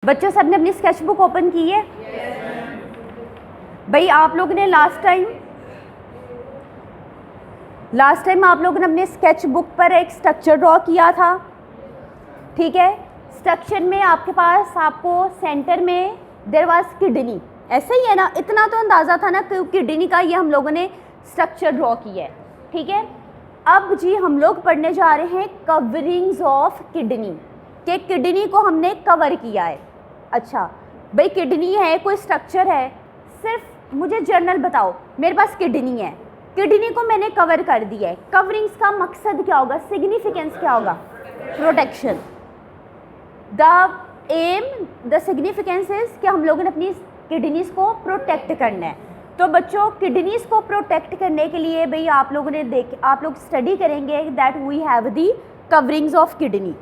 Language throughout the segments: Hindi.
बच्चों सबने अपनी स्केच बुक ओपन की है? भाई आप लोगों ने लास्ट टाइम आप लोगों ने अपने स्केच बुक पर एक स्ट्रक्चर ड्रॉ किया था, ठीक है। स्ट्रक्चर में आपके पास आपको सेंटर में देयर वाज किडनी, ऐसे ही है ना, इतना तो अंदाज़ा था ना कि किडनी का ये हम लोगों ने स्ट्रक्चर ड्रॉ किया है, ठीक है। अब जी हम लोग पढ़ने जा रहे हैं कवरिंग्स ऑफ किडनी, कि किडनी को हमने कवर किया है। अच्छा भाई किडनी है, कोई स्ट्रक्चर है, सिर्फ मुझे जर्नल बताओ, मेरे पास किडनी है, किडनी को मैंने कवर कर दिया है। कवरिंग्स का मकसद क्या होगा, सिग्निफिकेंस क्या होगा? Protection. The um, the significance is कि हम लोगों ने अपनी किडनीज को प्रोटेक्ट करना है। तो बच्चों किडनीज को प्रोटेक्ट करने के लिए भाई आप लोग स्टडी करेंगे that we have the coverings of kidney.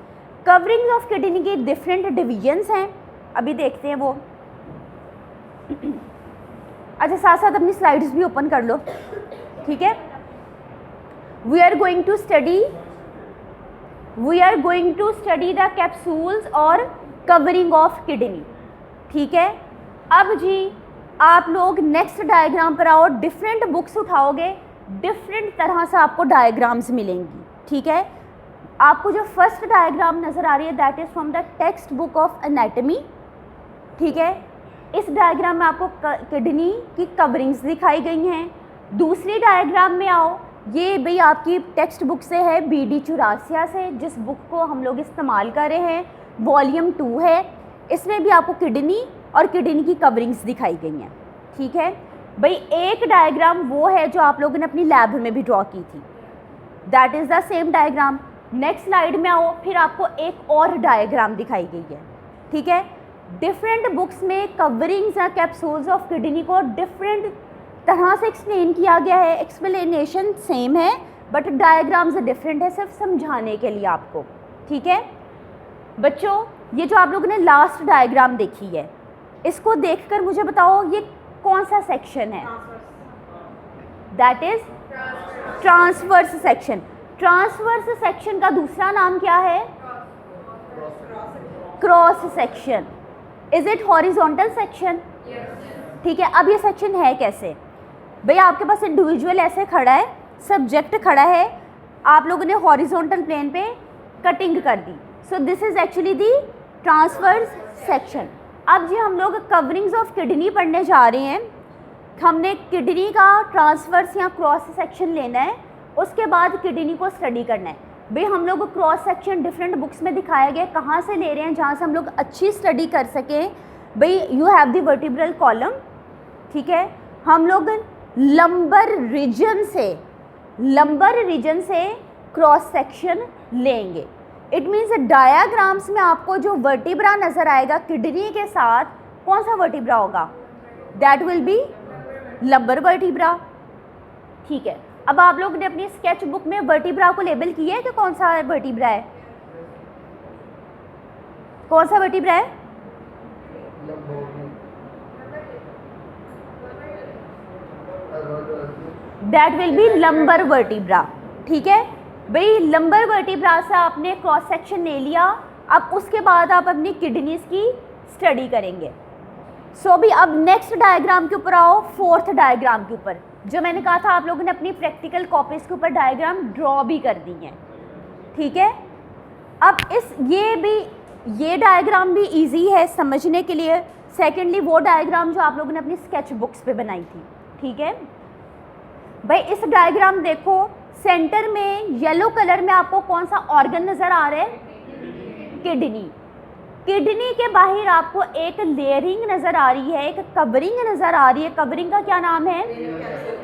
Coverings of kidney की डिफरेंट डिविजन्स हैं, अभी देखते हैं वो। अच्छा साथ साथ अपनी स्लाइड्स भी ओपन कर लो, ठीक है। We are going to study the capsules और कवरिंग ऑफ किडनी, ठीक है। अब जी आप लोग नेक्स्ट डायग्राम पर आओ, डिफरेंट बुक्स उठाओगे, डिफरेंट तरह से आपको डायग्राम्स मिलेंगी, ठीक है। आपको जो फर्स्ट डायग्राम नज़र आ रही है that is from the text book of anatomy, ठीक है। इस डायग्राम में आपको किडनी की कवरिंग्स दिखाई गई हैं। दूसरी डायग्राम में आओ, ये भाई आपकी टेक्स्ट बुक से है, BD 84 से, जिस बुक को हम लोग इस्तेमाल कर रहे हैं, वॉल्यूम 2 है। इसमें भी आपको किडनी और किडनी की कवरिंग्स दिखाई गई हैं, ठीक है। भाई एक डायग्राम वो है जो आप लोगों ने अपनी लैब में भी ड्रॉ की थी, that is the same diagram. Next slide में आओ, फिर आपको एक और डायग्राम दिखाई गई है, ठीक है। डिफरेंट बुक्स में कवरिंग्स या कैप्सूल्स ऑफ किडनी को डिफरेंट तरह से एक्सप्लेन किया गया है। एक्सप्लेनेशन सेम है बट डायग्राम्स डिफरेंट है, सिर्फ समझाने के लिए आपको, ठीक है। बच्चों ये जो आप लोगों ने लास्ट डायग्राम देखी है, इसको देखकर मुझे बताओ ये कौन सा सेक्शन है? That is transverse section. Transverse section का दूसरा नाम क्या है? Cross section. Is it horizontal section? ठीक है। अब ये सेक्शन है कैसे? भैया आपके पास इंडिविजुअल ऐसे खड़ा है, सब्जेक्ट खड़ा है, आप लोगों ने हॉरिजॉन्टल प्लेन पे कटिंग कर दी, so this is actually the transverse section. अब जी हम लोग कवरिंग्स ऑफ किडनी पढ़ने जा रहे हैं। हमने किडनी का ट्रांसवर्स या क्रॉस सेक्शन लेना है, उसके बाद किडनी को स्टडी करना है। भाई हम लोग क्रॉस सेक्शन डिफरेंट बुक्स में दिखाया गया, कहाँ से ले रहे हैं जहाँ से हम लोग अच्छी स्टडी कर सकें। भाई you have the vertebral column, ठीक है। हम लोग लंबर रीजन से क्रॉस सेक्शन लेंगे। इट मीन्स डायाग्राम्स में आपको जो वर्टिब्रा नज़र आएगा किडनी के साथ, कौन सा वर्टिब्रा होगा? That will be lumbar vertebra, ठीक है। अब आप लोग ने अपनी स्केच बुक में वर्टिब्रा को लेबल किया है कि कौन सा वर्टिब्रा है? कौन सा वर्टिब्रा है? That will be lumbar vertebra, ठीक है। भाई लंबर वर्टिब्रा से आपने क्रॉस सेक्शन ले लिया, अब उसके बाद आप अपनी किडनीज की स्टडी करेंगे। सो भी अब नेक्स्ट डायग्राम के ऊपर आओ, फोर्थ डायग्राम के ऊपर, जो मैंने कहा था आप लोगों ने अपनी प्रैक्टिकल कॉपीज के ऊपर डायग्राम ड्रॉ भी कर दी हैं, ठीक है। अब ये डायग्राम भी इजी है समझने के लिए। सेकेंडली वो डायग्राम जो आप लोगों ने अपनी स्केच बुक्स पे बनाई थी, ठीक है। भाई इस डायग्राम देखो, सेंटर में येलो कलर में आपको कौन सा ऑर्गन नज़र आ रहा है? किडनी। किडनी के बाहर आपको एक लेयरिंग नज़र आ रही है, एक कवरिंग नज़र आ रही है। कवरिंग का क्या नाम है?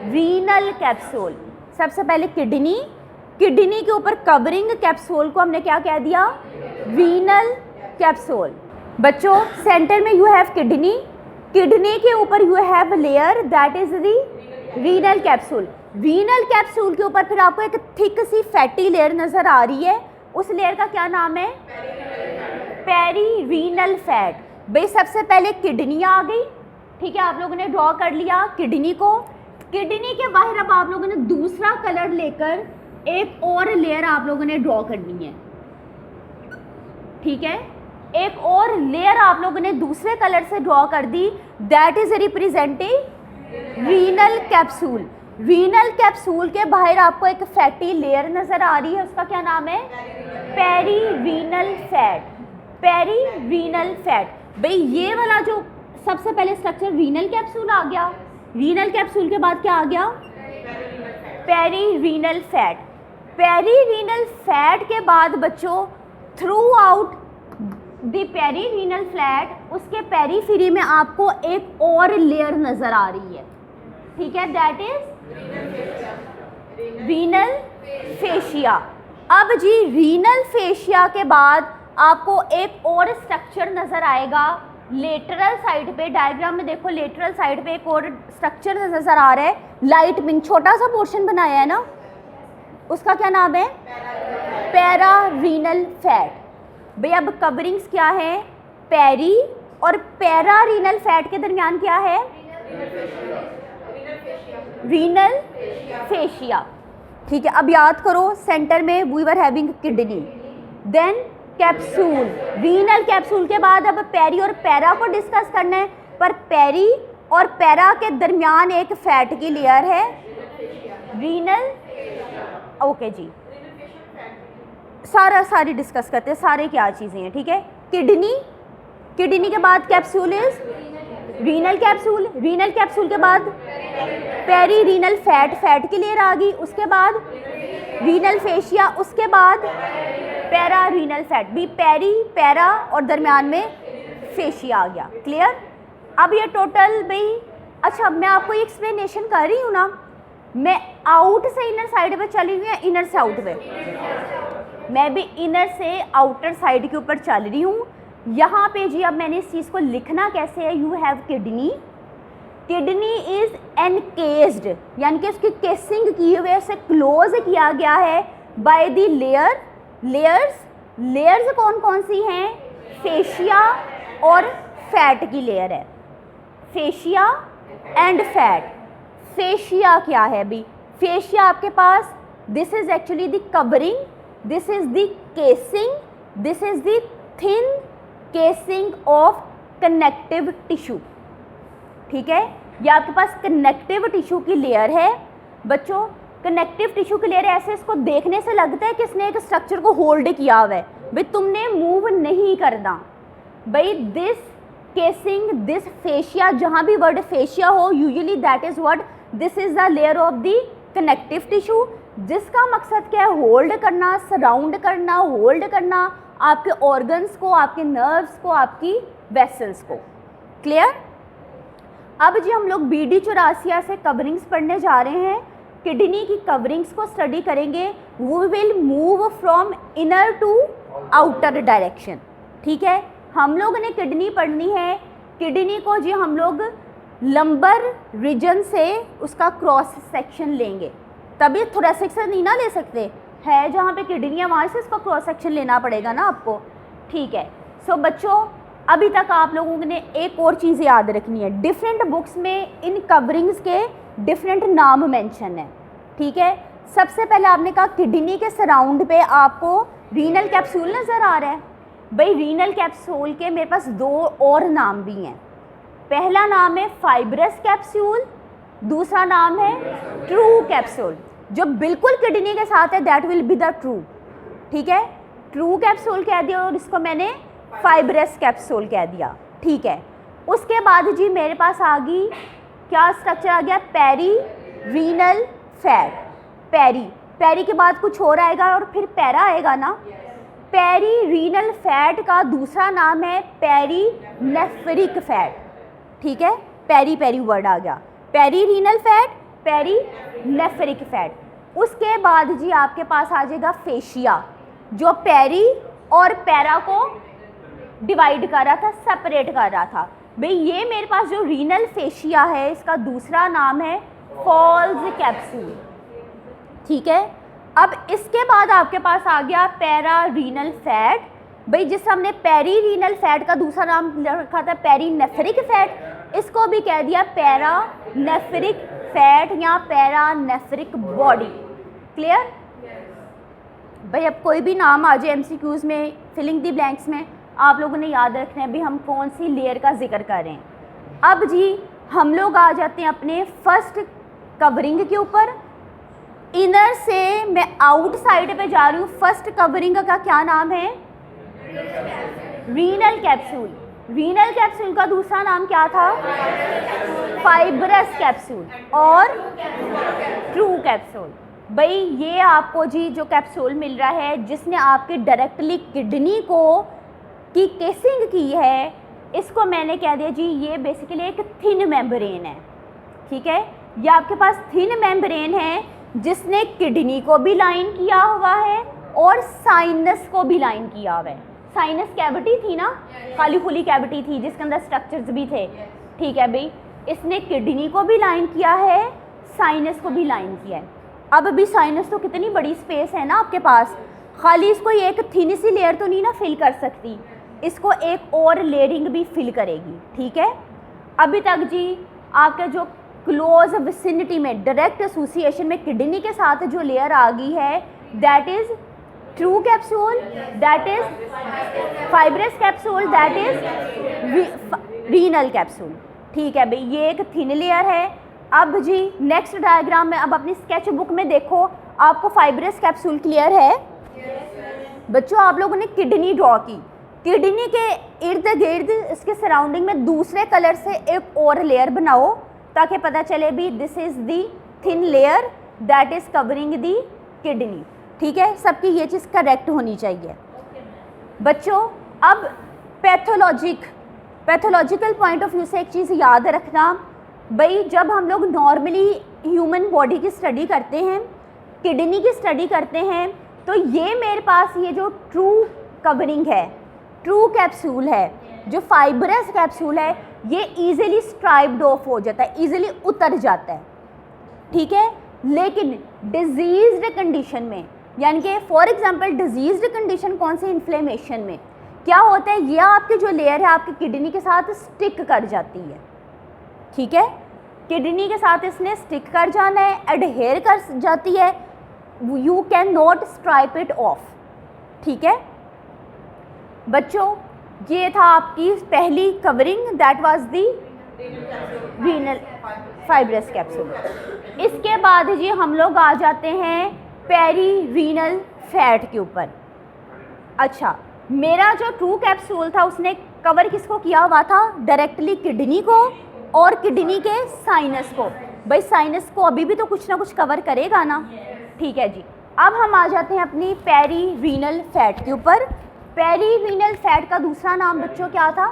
Renal capsule. सबसे पहले किडनी के ऊपर कवरिंग कैप्सूल को हमने क्या कह दिया? Renal capsule. बच्चों सेंटर में यू हैव किडनी के ऊपर you have layer that is the renal capsule. Renal capsule के ऊपर फिर आपको एक थिक सी फैटी लेयर नज़र आ रही है, उस लेयर का क्या नाम है? Peri renal fat. भाई सबसे पहले किडनी आ गई, ठीक है, आप लोगों ने ड्रॉ कर लिया किडनी को। किडनी के बाहर अब आप लोगों ने दूसरा कलर लेकर एक और लेयर आप लोगों ने ड्रॉ करनी है, ठीक है। एक और लेयर आप लोगों ने दूसरे कलर से ड्रॉ कर दी, that is representing renal capsule. Renal capsule के बाहर आपको एक फैटी लेयर नजर आ रही है, उसका क्या नाम है? Peri renal fat. Peri renal fat. भाई ये वाला जो सबसे पहले स्ट्रक्चर रीनल कैप्सूल आ गया, रीनल कैप्सूल के बाद क्या आ गया? Peri renal fat. Peri renal fat के बाद बच्चों throughout the peri renal flat, उसके पेरीफेरी में आपको एक और लेयर नजर आ रही है, ठीक है, दैट इज रीनल फेशिया। अब जी रीनल फेशिया के बाद आपको एक और स्ट्रक्चर नजर आएगा लेटरल साइड पे। डायग्राम में देखो, लेटरल साइड पे एक और स्ट्रक्चर नजर आ रहा है, लाइट पिंक छोटा सा पोर्शन बनाया है ना, उसका क्या नाम है? Para renal fat. भाई अब कवरिंग्स क्या है? पेरी और पैरा रीनल फैट के दरमियान क्या है? Renal fascia. ठीक है, अब याद करो, सेंटर में we were having kidney, then capsule, renal capsule के बाद अब पेरी और पैरा को डिस्कस करना है, पर पेरी और पैरा के दरमियान एक फैट की लेयर है, रीनल। ओके जी, सारी डिस्कस करते हैं, सारे क्या चीज़ें हैं, ठीक है। किडनी, किडनी के बाद capsule is renal capsule, renal capsule के बाद पेरी रीनल फैट, फैट की लेयर आ गई, उसके बाद रीनल फेशिया, उसके बाद पैरा रीनल फैट, भी पेरी पैरा और दरमियान में फेशिया आ गया। क्लियर? अब ये टोटल भाई, अच्छा मैं आपको ये एक्सप्लेनेशन कर रही हूँ ना, मैं आउट से इनर साइड पे चली हुई या इनर से आउट पे? मैं भी इनर से आउटर साइड के ऊपर चल रही हूँ। यहाँ पे जी अब मैंने इस चीज़ को लिखना कैसे है? You have kidney, kidney is encased, यानी कि उसकी केसिंग की हुई से क्लोज किया गया है बाय द लेयर, लेयर्स कौन कौन सी हैं? फेशिया और फैट की लेयर है, फेशिया एंड फैट। फेशिया क्या है भी? फेशिया आपके पास, this is actually the covering, this is the casing, this is the thin casing of connective tissue, ठीक है। ये आपके पास कनेक्टिव टिश्यू की लेयर है बच्चों, कनेक्टिव टिश्यू की लेयर ऐसे, इसको देखने से लगता है कि इसने एक स्ट्रक्चर को होल्ड किया हुआ है, भाई तुमने मूव नहीं करना। भाई दिस केसिंग, दिस फेशिया, जहाँ भी वर्ड फेशिया हो usually that is what, this is the layer of the connective tissue, जिसका मकसद क्या है? होल्ड करना, सराउंड करना, होल्ड करना आपके ऑर्गन्स को, आपके नर्व्स को, आपकी वेसल्स को। क्लियर? अब जी हम लोग BD चौरासिया से कवरिंग्स पढ़ने जा रहे हैं, किडनी की कवरिंग्स को स्टडी करेंगे। We will move from inner to outer direction, ठीक है। हम लोग ने किडनी पढ़नी है, किडनी को जी हम लोग लंबर रीजन से उसका क्रॉस सेक्शन लेंगे, तभी थोरेसिक से नहीं ना ले सकते, है जहाँ पे किडनी है वहाँ से इसका क्रॉस सेक्शन लेना पड़ेगा ना आपको, ठीक है। सो बच्चों अभी तक आप लोगों ने एक और चीज़ याद रखनी है, डिफरेंट बुक्स में इन कवरिंग्स के डिफरेंट नाम मेंशन है, ठीक है। सबसे पहले आपने कहा किडनी के सराउंड पे आपको रीनल कैप्सूल नज़र आ रहा है। भाई रीनल कैप्सूल के मेरे पास दो और नाम भी हैं, पहला नाम है फाइब्रस कैप्सूल, दूसरा नाम है ट्रू कैप्सूल। जो बिल्कुल किडनी के साथ है that will be the true, ठीक है। ट्रू कैप्सूल कह दिया और इसको मैंने फाइब्रस कैप्सूल कह दिया, ठीक है। उसके बाद जी मेरे पास आ गई क्या स्ट्रक्चर आ गया? Peri renal fat. पेरी के बाद कुछ और आएगा और फिर पैरा आएगा ना। पेरी रीनल फैट का दूसरा नाम है पेरी नेफ्रिक फैट, ठीक है। पेरी वर्ड आ गया, peri renal fat, peri nephric fat. उसके बाद जी आपके पास आ जाएगा फेशिया, जो पेरी और पैरा को डिवाइड कर रहा था, सेपरेट कर रहा था। भाई ये मेरे पास जो रीनल फेशिया है इसका दूसरा नाम है फॉल्स कैप्सूल, ठीक है। अब इसके बाद आपके पास आ गया पैरा रीनल फैट। भाई जिस हमने पेरी रीनल फैट का दूसरा नाम रखा था पेरी नेफ्रिक फैट, इसको भी कह दिया पैरा नेफ्रिक फैट या पैरा नेफ्रिक बॉडी। क्लियर? भाई अब कोई भी नाम आ जाए MCQs में, फिलिंग द ब्लैंक्स में, आप लोगों ने याद रखना है भी हम कौन सी लेयर का जिक्र कर रहे हैं। अब जी हम लोग आ जाते हैं अपने फर्स्ट कवरिंग के ऊपर। इनर से मैं आउट साइड पे जा रही हूँ। फर्स्ट कवरिंग का क्या नाम है? Renal capsule. रीनल कैप्सूल का दूसरा नाम क्या था? फाइब्रस कैप्सूल और ट्रू कैप्सूल। भाई ये आपको जी जो कैप्सूल मिल रहा है जिसने आपके डायरेक्टली किडनी को की केसिंग की है, इसको मैंने कह दिया जी ये बेसिकली एक थिन मेम्ब्रेन है। ठीक है, ये आपके पास थिन मेम्ब्रेन है जिसने किडनी को भी लाइन किया हुआ है और साइनस को भी लाइन किया हुआ है। साइनस कैविटी थी ना, खाली खुली कैविटी थी जिसके अंदर स्ट्रक्चर्स भी थे। ठीक है भाई, इसने किडनी को भी लाइन किया है, साइनस को भी लाइन किया है। अब अभी साइनस तो कितनी बड़ी स्पेस है ना आपके पास, खाली इसको एक थिन सी लेयर तो नहीं ना फिल कर सकती, इसको एक और लेयरिंग भी फिल करेगी। ठीक है, अभी तक जी आपके जो क्लोज विसिनिटी में डायरेक्ट एसोसिएशन में किडनी के साथ जो लेयर आ गई है that is true capsule, that is fibrous capsule, that is renal capsule. ठीक है भाई, ये एक थिन लेयर है। अब जी नेक्स्ट डायग्राम में, अब अपनी स्केच बुक में देखो, आपको फाइब्रस कैप्सूल क्लियर है? बच्चों आप लोगों ने किडनी ड्रॉ की, किडनी के इर्द गिर्द इसके सराउंडिंग में दूसरे कलर से एक और लेयर बनाओ ताकि पता चले भी this is the thin layer that is covering the kidney. ठीक है, सबकी ये चीज़ करेक्ट होनी चाहिए। बच्चों अब पैथोलॉजिकल पॉइंट ऑफ व्यू से एक चीज़ याद रखना, भाई जब हम लोग नॉर्मली ह्यूमन बॉडी की स्टडी करते हैं, किडनी की स्टडी करते हैं, तो ये मेरे पास ये जो ट्रू कवरिंग है, ट्रू कैप्सूल है, जो फाइब्रस कैप्सूल है, ये इजीली स्ट्राइप्ड ऑफ हो जाता है, इजीली उतर जाता है। ठीक है, लेकिन डिजीज्ड कंडीशन में, यानी कि फॉर एग्जांपल डिजीज्ड कंडीशन कौन सी, इन्फ्लेमेशन में क्या होता है, ये आपकी जो लेयर है आपकी किडनी के साथ स्टिक कर जाती है। ठीक है, किडनी के साथ इसने स्टिक कर जाना है, एडहेयर कर जाती है, you can not stripe it of. ठीक है बच्चों, ये था आपकी पहली covering, that was the renal fibrous capsule. इसके बाद जी हम लोग आ जाते हैं पेरी रीनल फैट के ऊपर। अच्छा, मेरा जो ट्रू कैप्सूल था उसने कवर किसको किया हुआ था? डायरेक्टली किडनी को और किडनी के साइनस को। भाई साइनस को अभी भी तो कुछ ना कुछ कवर करेगा ना। ठीक है जी, अब हम आ जाते हैं अपनी पेरी रीनल फैट के ऊपर। पेरी रीनल फैट का दूसरा नाम बच्चों क्या था?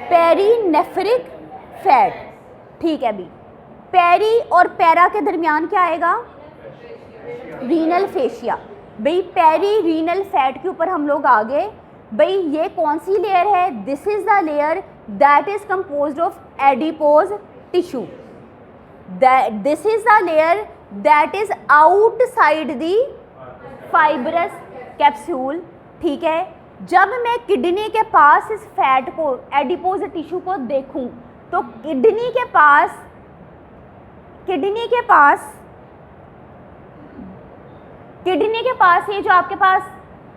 पेरीनेफ्रिक फैट। ठीक है भी, पेरी और पैरा के दरमियान क्या आएगा? Renal fascia. भाई पेरी रीनल फैट के ऊपर हम लोग आ गए। भाई ये कौन सी लेयर है? This is the layer that is composed of adipose tissue. This is the layer that is outside the fibrous capsule. ठीक है, जब मैं किडनी के पास इस फैट को, एडिपोज टिश्यू को देखूं, तो किडनी के पास ये जो आपके पास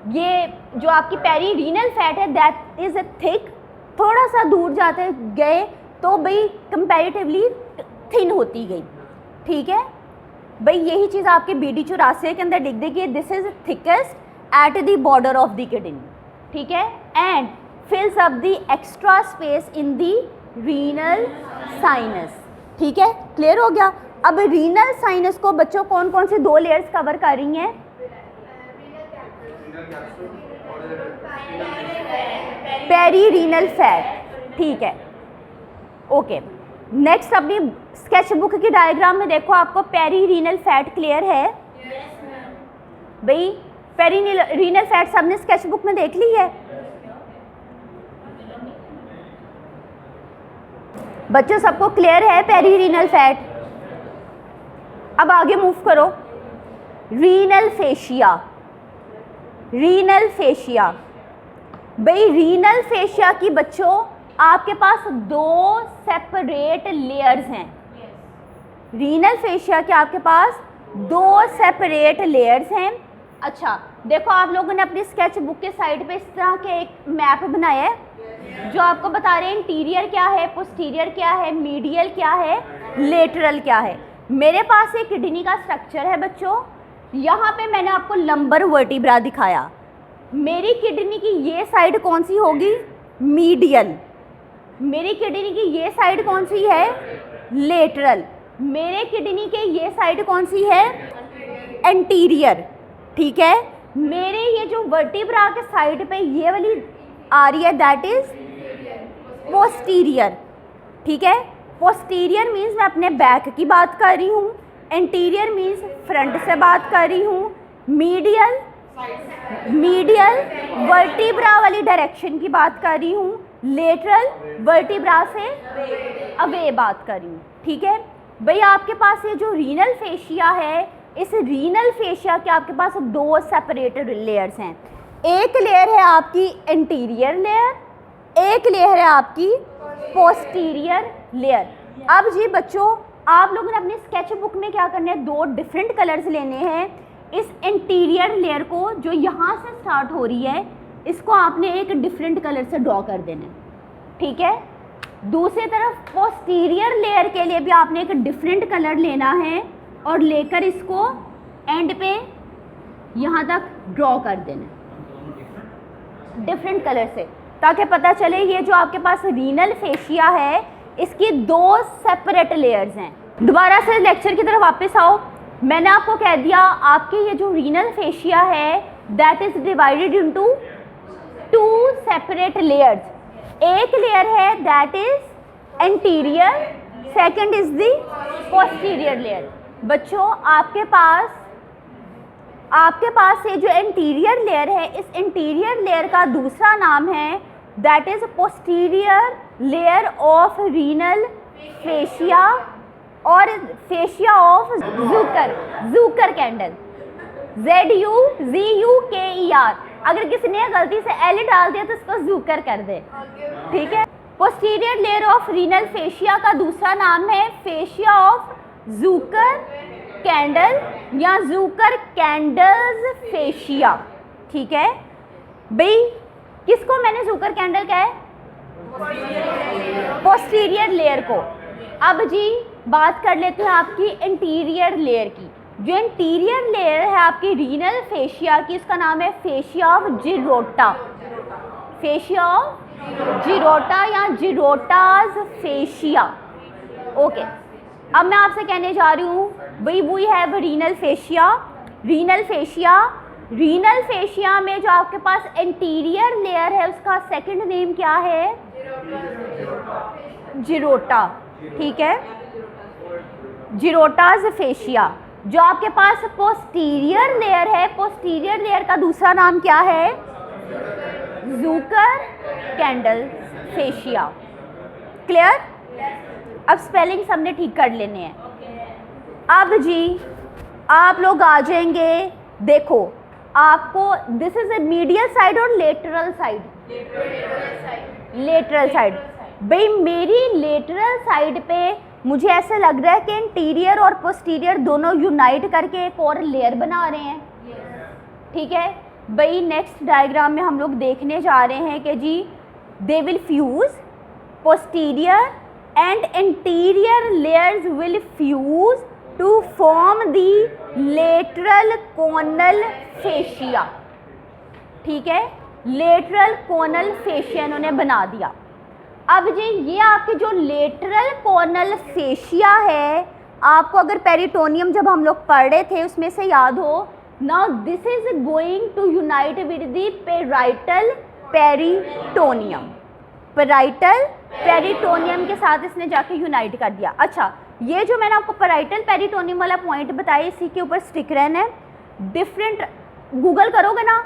ये जो आपकी पेरी रीनल फैट है दैट इज थिक, थोड़ा सा दूर जाते गए तो भाई कंपैरेटिवली थिन होती गई। ठीक है भाई, यही चीज़ आपके BD84 के अंदर लिख देगी, this is thickest at the border of the kidney. ठीक है, and फिल्स up the extra space in the renal sinus. ठीक है, क्लियर हो गया। अब रीनल साइनस को बच्चों कौन कौन सी दो लेयर्स कवर कर रही हैं? Peri renal fat. ठीक है, ओके। नेक्स्ट अपनी स्केच बुक की डायग्राम में देखो, आपको पेरी रीनल फैट क्लियर है? भाई पेरी रीनल फैट सबने स्केच बुक में देख ली है? बच्चों सबको क्लियर है पेरी रीनल फैट? अब आगे मूव करो। Renal fascia. रीनल फेशिया, भाई रीनल फेशिया की बच्चों आपके पास दो सेपरेट लेयर्स हैं। रीनल फेशिया के आपके पास दो सेपरेट लेयर्स हैं। अच्छा, देखो आप लोगों ने अपनी स्केच बुक के साइड पे इस तरह के एक मैप बनाया है जो आपको बता रहे हैं इंटीरियर क्या है, पोस्टीरियर क्या है, मीडियल क्या है, लेटरल क्या है। मेरे पास एक किडनी का स्ट्रक्चर है बच्चों, यहाँ पे मैंने आपको लंबर वर्टिब्रा दिखाया। मेरी किडनी की ये साइड कौन सी होगी? मीडियल। मेरी किडनी की ये साइड कौन सी है? लेटरल। मेरे किडनी के ये साइड कौन सी है? एंटीरियर। ठीक है, मेरे ये जो वर्टिब्रा के साइड पे ये वाली आ रही है दैट इज पोस्टीरियर। ठीक है, पोस्टीरियर मीन्स मैं अपने बैक की बात कर रही हूँ, एंटीरियर मीन्स फ्रंट से बात कर रही हूँ, मीडियल वर्टिब्रा वाली डायरेक्शन की बात कर रही हूँ, लेटरल वर्टिब्रा से अवे बात कर रही हूँ। ठीक है भाई, आपके पास ये जो रीनल फेशिया है, इस रीनल फेशिया के आपके पास दो सेपरेटेड लेयर्स हैं। एक लेयर है आपकी एंटीरियर लेयर, एक लेयर है आपकी पोस्टीरियर लेयर। अब जी बच्चों, आप लोगों ने अपने स्केच बुक में क्या करना है, दो डिफरेंट कलर्स लेने हैं। इस इंटीरियर लेयर को जो यहाँ से स्टार्ट हो रही है, इसको आपने एक डिफरेंट कलर से ड्रॉ कर देना है। ठीक है, दूसरी तरफ पोस्टीरियर लेयर के लिए भी आपने एक डिफरेंट कलर लेना है और लेकर इसको एंड पे यहाँ तक ड्रॉ कर देना डिफरेंट कलर से, ताकि पता चले ये जो आपके पास रीनल फेशिया है इसकी दो सेपरेट लेयर्स हैं। दोबारा से लेक्चर की तरफ वापस आओ। मैंने आपको कह दिया आपके ये जो रीनल फेशिया है that is divided into two separate layers. एक लेयर है that is anterior, second is the posterior layer. बच्चों आपके पास ये जो इंटीरियर लेयर है, इस इंटीरियर लेयर का दूसरा नाम है that is posterior layer of renal fascia और फेशिया ऑफ ज़ूकर कैंडल, ZUKER। अगर किसी ने गलती से एल डाल दिया तो इसको ज़ूकर कर दे। ठीक है, posterior layer of renal fascia का दूसरा नाम है फेशिया ऑफ ज़ूकर कैंडल या ज़ूकर कैंडल्स फेशिया। ठीक है भाई, किसको मैंने ज़ूकर कैंडल कहा है? पोस्टीरियर लेयर को। अब जी बात कर लेते हैं आपकी इंटीरियर लेयर की। जो इंटीरियर लेयर है आपकी रीनल फेशिया की, इसका नाम है फेशिया ऑफ जिरोटा, फेशिया ऑफ जिरोटा या जिरोटाज फेशिया। ओके, अब मैं आपसे कहने जा रही हूँ भाई we have renal fascia. Renal fascia में जो आपके पास इंटीरियर लेयर है उसका सेकंड नेम क्या है? जिरोटा। ठीक है, जिरोटाज फेशिया। जो आपके पास पोस्टीरियर लेयर है, पोस्टीरियर लेयर का दूसरा नाम क्या है? ज़ूकर कैंडल फेशिया। क्लियर? अब स्पेलिंग हमने ठीक कर लेने हैं। अब जी आप लोग आ जाएंगे, देखो आपको this is a medial side और लेटरल साइड। लेटरल साइड भाई, मेरी लेटरल साइड पे मुझे ऐसा लग रहा है कि इंटीरियर और पोस्टीरियर दोनों यूनाइट करके एक और लेयर बना रहे हैं। ठीक है भाई, नेक्स्ट डायग्राम में हम लोग देखने जा रहे हैं कि जी they will fuse, posterior and interior layers will fuse to form the lateral conal fascia. ठीक है, लेटरल कोनल फेशिया इन्होंने बना दिया। अब जी ये आपके जो लेटरल कोनल फेशिया है, आपको अगर पेरिटोनियम जब हम लोग पढ़ रहे थे उसमें से याद हो, now this is going to unite with the parietal peritoneum. Parietal peritoneum के साथ इसने जाके यूनाइट कर दिया। अच्छा, ये जो मैंने आपको पेराइटल पेरिटोनियम वाला पॉइंट बताया, इसी के ऊपर स्टिक रहना है। डिफरेंट गूगल करोगे ना,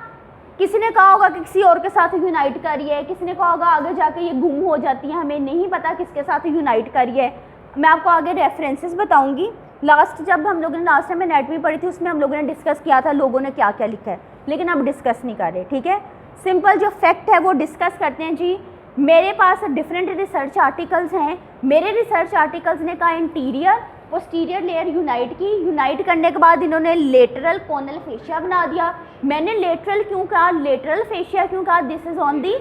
किसी ने कहा होगा कि किसी और के साथ यूनाइट करी है, किसी ने कहा होगा आगे जाके ये गुम हो जाती है, हमें नहीं पता किसके साथ यूनाइट करी है। मैं आपको आगे रेफरेंसेस बताऊंगी। जब हम लोगों ने लास्ट टाइम एनाटॉमी पढ़ी थी उसमें हम लोगों ने डिस्कस किया था लोगों ने क्या क्या लिखा है, लेकिन अब डिस्कस नहीं कर रहे। ठीक है, सिंपल जो फैक्ट है वो डिस्कस करते हैं जी। मेरे पास डिफरेंट रिसर्च आर्टिकल्स हैं। मेरे रिसर्च आर्टिकल्स ने कहा इंटीरियर पोस्टीरियर लेयर यूनाइट की, यूनाइट करने के बाद इन्होंने लेटरल कोनल फेशिया बना दिया। मैंने लेटरल क्यों कहा, लेटरल फेशिया क्यों कहा, this is on the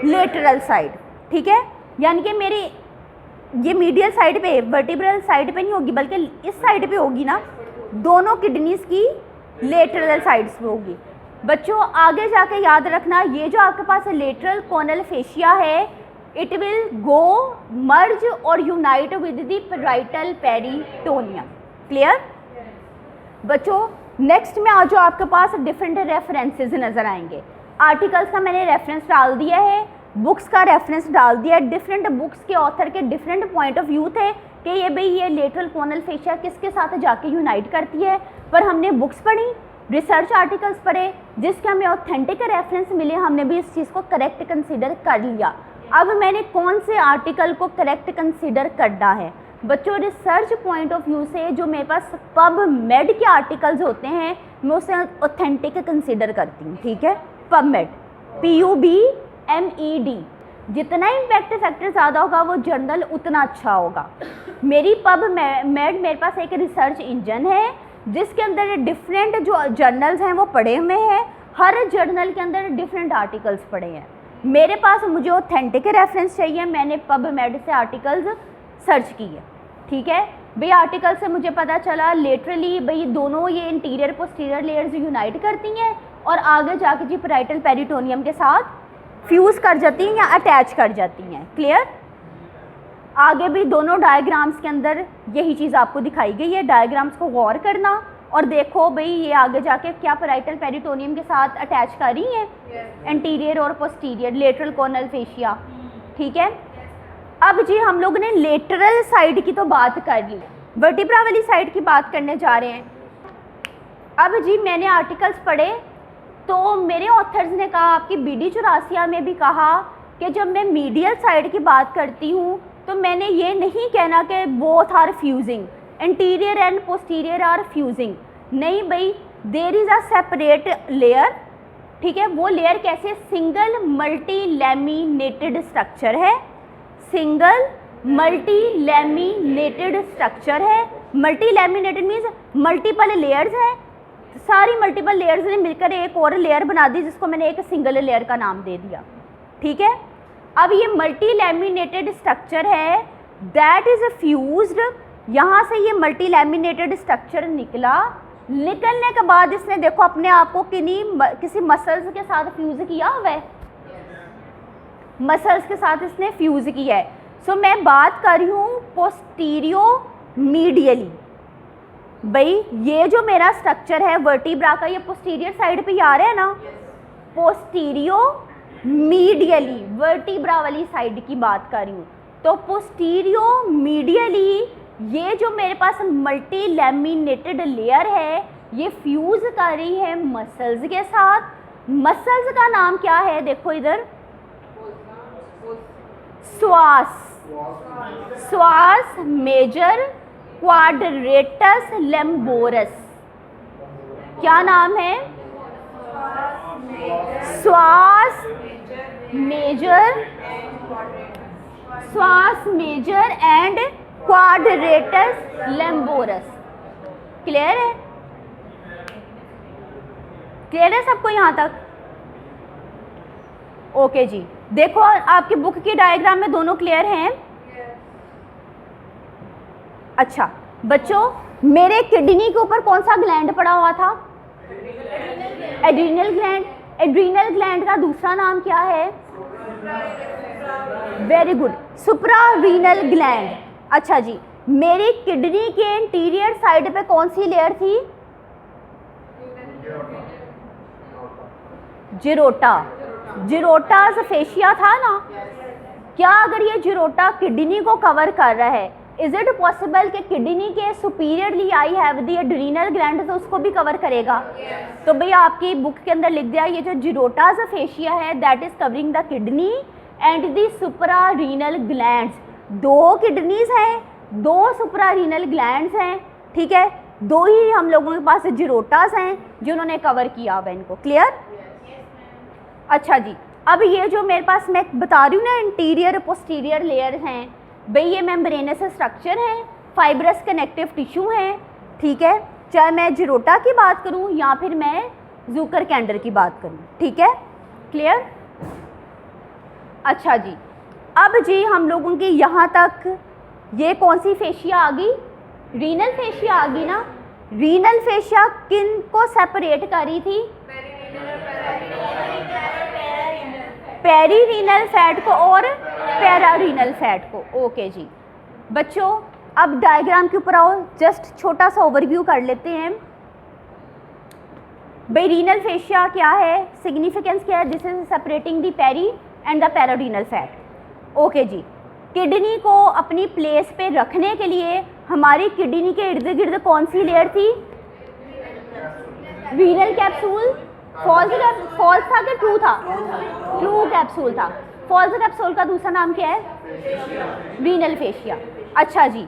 lateral side, ठीक है। यानी कि मेरी ये मीडियल साइड पे, वर्टिब्रल साइड पे नहीं होगी बल्कि इस साइड पे होगी ना, दोनों किडनीज की लेटरल साइड्स पे होगी। बच्चों आगे जाके याद रखना, ये जो आपके पास लेटरल कोनल फेशिया है, इट विल गो मर्ज और unite with the parietal peritoneum. Clear बच्चों। नेक्स्ट में आज जो आपके पास डिफरेंट रेफरेंसेस नज़र आएंगे। आर्टिकल्स का मैंने रेफरेंस डाल दिया है, बुक्स का रेफरेंस डाल दिया है। डिफरेंट बुक्स के ऑथर के डिफरेंट पॉइंट ऑफ व्यू थे कि ये भाई ये लेटरल कोनल फेशिया किसके साथ जाके यूनाइट करती है, पर हमने बुक्स पढ़ी, रिसर्च आर्टिकल्स पढ़े, जिसके हमें ऑथेंटिक रेफरेंस मिले, हमने भी इस चीज़ को करेक्ट कंसीडर कर लिया। अब मैंने कौन से आर्टिकल को करेक्ट कंसीडर करना है बच्चों, रिसर्च पॉइंट ऑफ व्यू से जो मेरे पास पब मेड के आर्टिकल्स होते हैं मैं उसे ऑथेंटिक कंसीडर करती हूँ, ठीक है। पब मेड PUBMED, जितना इम्पैक्ट फैक्टर ज़्यादा होगा वो जर्नल उतना अच्छा होगा। मेरी पब मेड मेरे पास एक रिसर्च इंजन है जिसके अंदर डिफरेंट जो जर्नल्स हैं वो पढ़े हुए हैं, हर जर्नल के अंदर डिफरेंट आर्टिकल्स पढ़े हैं। मेरे पास मुझे ऑथेंटिक रेफरेंस चाहिए, मैंने पब मेड से आर्टिकल्स सर्च किए, ठीक है भाई। आर्टिकल से मुझे पता चला लेटरली भाई दोनों ये इंटीरियर पोस्टीरियर लेयर्स यूनाइट करती हैं और आगे जाके जी पैराइटल पेरिटोनियम के साथ फ्यूज़ कर जाती हैं या अटैच कर जाती हैं। क्लियर। आगे भी दोनों डायग्राम्स के अंदर यही चीज़ आपको दिखाई गई है, डायग्राम्स को गौर करना और देखो भाई ये आगे जाके क्या पैराइटल पेरिटोनियम के साथ अटैच कर रही हैं, इंटीरियर और पोस्टीरियर लेटरल कोनल फेशिया, ठीक है। अब जी हम लोग ने लेटरल साइड की तो बात कर ली, वर्टिब्रा वाली साइड की बात करने जा रहे हैं। अब जी मैंने आर्टिकल्स पढ़े तो मेरे ऑथर्स ने कहा, आपकी BD चौरासिया में भी कहा कि जब मैं मीडियल साइड की बात करती हूँ तो मैंने ये नहीं कहना कि both are fusing, interior and posterior are fusing, नहीं भाई, there is a separate layer, ठीक है। वो लेयर कैसे, सिंगल मल्टी लैमिनेटेड स्ट्रक्चर है, सिंगल मल्टी लैमिनेटेड स्ट्रक्चर है। Multi laminated means multiple layers हैं, सारी मल्टीपल लेयर्स ने मिलकर एक और लेयर बना दी जिसको मैंने एक सिंगल लेयर का नाम दे दिया, ठीक है। अब ये मल्टी लैमिनेटेड स्ट्रक्चर है, दैट इज़ फ्यूज्ड, यहाँ से ये मल्टी लैमिनेटेड स्ट्रक्चर निकला, निकलने के बाद इसने देखो अपने आप को किसी मसल्स के साथ फ्यूज़ किया हुआ है, मसल्स के साथ इसने फ्यूज़ किया है। सो मैं बात कर रही हूँ पोस्टीरियो मीडियली, भाई ये जो मेरा स्ट्रक्चर है वर्टिब्रा का, ये पोस्टीरियर साइड पे ही आ रहा है ना, पोस्टीरियो मीडियली वर्टिब्रा वाली साइड की बात कर रही हूँ। तो पोस्टीरियो मीडियली ये जो मेरे पास मल्टी लैमिनेटेड लेयर है ये फ्यूज कर रही है मसल्स के साथ। मसल्स का नाम क्या है, देखो इधर, श्वास, श्वास मेजर क्वाड्रेटस लैम्बोरस, क्या नाम है, श्वास मेजर, श्वास मेजर एंड क्वाड्रेटस लैम्बोरस। क्लियर है, क्लियर है सबको यहाँ तक? ओके जी, देखो आपकी बुक की डायग्राम में दोनों क्लियर हैं। अच्छा बच्चों, मेरे किडनी के ऊपर कौन सा ग्लैंड पड़ा हुआ था, एड्रीनल ग्लैंड। एड्रीनल ग्लैंड का दूसरा नाम क्या है, वेरी गुड, सुप्रारीनल ग्लैंड। अच्छा जी, मेरी किडनी के इंटीरियर साइड पे कौन सी लेयर थी, जिरोटा, जिरोटा फेशिया था ना। क्या अगर ये जिरोटा किडनी को कवर कर रहा है, इज इट पॉसिबल कि किडनी के superiorly I have the adrenal gland, तो उसको भी कवर करेगा? तो भाई आपकी बुक के अंदर लिख दिया, ये जो जिरोटाज फेशिया है that is covering the kidney and the suprarenal glands. दो किडनीज हैं, दो सुप्रारीनल ग्लैंड्स हैं, ठीक है, दो ही हम लोगों के पास जिरोटास हैं जिन्होंने कवर किया हुआ इनको। क्लियर? अच्छा जी, अब ये जो मेरे पास मैं बता रही हूँ ना इंटीरियर पोस्टीरियर लेयर हैं, भाई ये मेम्ब्रेनस स्ट्रक्चर हैं, फाइब्रस कनेक्टिव टिश्यू हैं, ठीक है, चाहे मैं जिरोटा की बात करूँ या फिर मैं जूकर कैंडर की बात करूँ, ठीक है, क्लियर। अच्छा जी, अब जी हम लोगों की यहाँ तक ये कौन सी फेशिया आ गई, रीनल फेशिया आ गई ना। रीनल फेशिया किन को सेपरेट करी थी, पेरी रीनल फैट को और पैरा रीनल फैट को। ओके जी बच्चों, अब डायग्राम के ऊपर आओ, जस्ट छोटा सा ओवरव्यू कर लेते हैं। भाई रीनल फेशिया क्या है, सिग्निफिकेंस क्या है, this is separating the peri and the pararenal fat. Okay जी, किडनी को अपनी प्लेस पे रखने के लिए हमारी किडनी के इर्द गिर्द कौन सी लेयर थी, रीनल कैप्सूल, फॉल्स था कि ट्रू था, ट्रू कैप्सूल था। फॉल्स कैप्सूल का दूसरा नाम क्या है, रीनल फेशिया। अच्छा जी,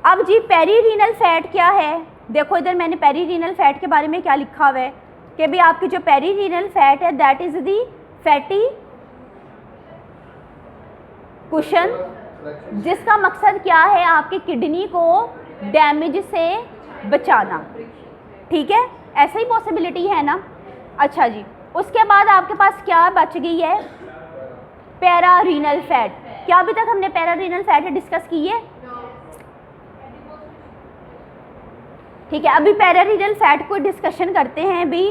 अब जी पेरी रीनल फैट क्या है, देखो इधर मैंने पेरी रीनल फैट के बारे में क्या लिखा हुआ है कि भाई आपकी जो पेरी रीनल फैट है that is the fatty cushion, जिसका मकसद क्या है, आपकी किडनी को डैमेज से बचाना, ठीक है, ऐसा ही पॉसिबिलिटी है ना। अच्छा जी, उसके बाद आपके पास क्या बच गई है, पैरा रीनल फैट। क्या अभी तक हमने पैरा रीनल फैट डिस्कस की है, ठीक है, अभी पैरा रीनल फैट को डिस्कशन करते हैं। भी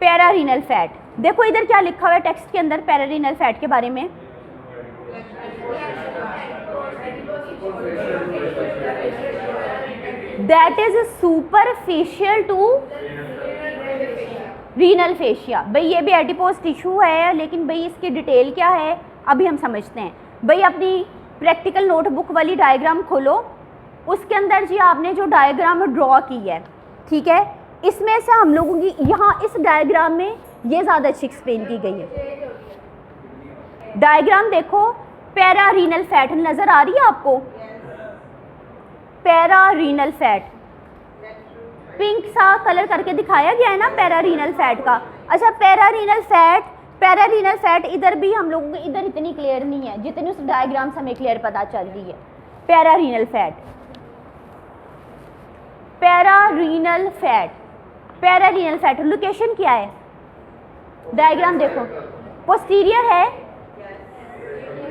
पैरा रीनल फैट, देखो इधर क्या लिखा हुआ है टेक्स्ट के अंदर पैरा रीनल फैट के बारे में, that is superficial to renal fascia. भाई ये भी एडिपोज टिश्यू है, लेकिन भाई इसकी डिटेल क्या है अभी हम समझते हैं। भाई अपनी प्रैक्टिकल नोटबुक वाली डायग्राम खोलो, उसके अंदर जी आपने जो डायग्राम ड्रॉ की है, ठीक है, इसमें से हम लोगों की यहाँ इस डायग्राम में ये ज़्यादा अच्छी एक्सप्लेन की गई है। डायग्राम देखो, पैरा रीनल फैट नज़र आ रही है आपको, पैरा रीनल फैट पिंक सा कलर करके दिखाया गया है ना पैरा रीनल फैट का। अच्छा, पैरा रीनल फैट इधर भी हम लोगों को इधर इतनी क्लियर नहीं है जितनी उस डायग्राम से हमें क्लियर पता चल रही है। Para renal fat, para renal fat location क्या है, डायग्राम देखो, पोस्टीरियर है,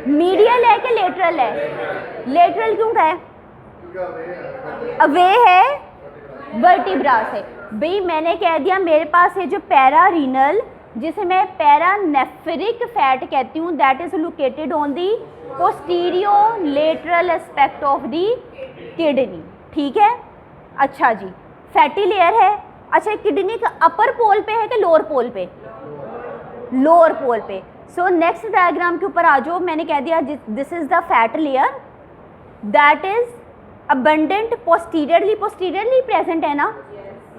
मीडियल है कि लेटरल है, लेटरल क्यों है, अवे है वर्टिब्रा से। भाई मैंने कह दिया मेरे पास है जो पैरा रीनल, जिसे मैं पैरानेफ्रिक फैट कहती हूँ, that is located on the posterior lateral aspect of the kidney, ठीक है। अच्छा जी, फैटी लेयर है। अच्छा, किडनी का अपर पोल पे है कि लोअर पोल पे, लोअर पोल पे। सो नेक्स्ट डायग्राम के ऊपर आ जाओ, मैंने कह दिया this is the fat layer that is abundant posteriorly present है ना,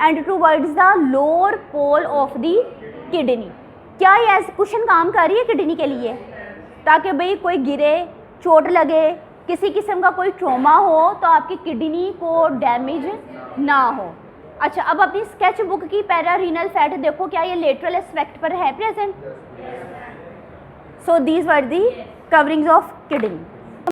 and towards the lower pole of the kidney। क्या ये ऐसे क्वेश्चन काम कर रही है किडनी के लिए, ताकि भाई कोई गिरे, चोट लगे, किसी किस्म का कोई ट्रॉमा हो तो आपकी किडनी को डैमेज ना हो। अच्छा, अब अपनी स्केच बुक की पैरा रीनल फैट देखो, क्या ये लेटरल एस्पेक्ट पर है present. So these were the coverings of kidney.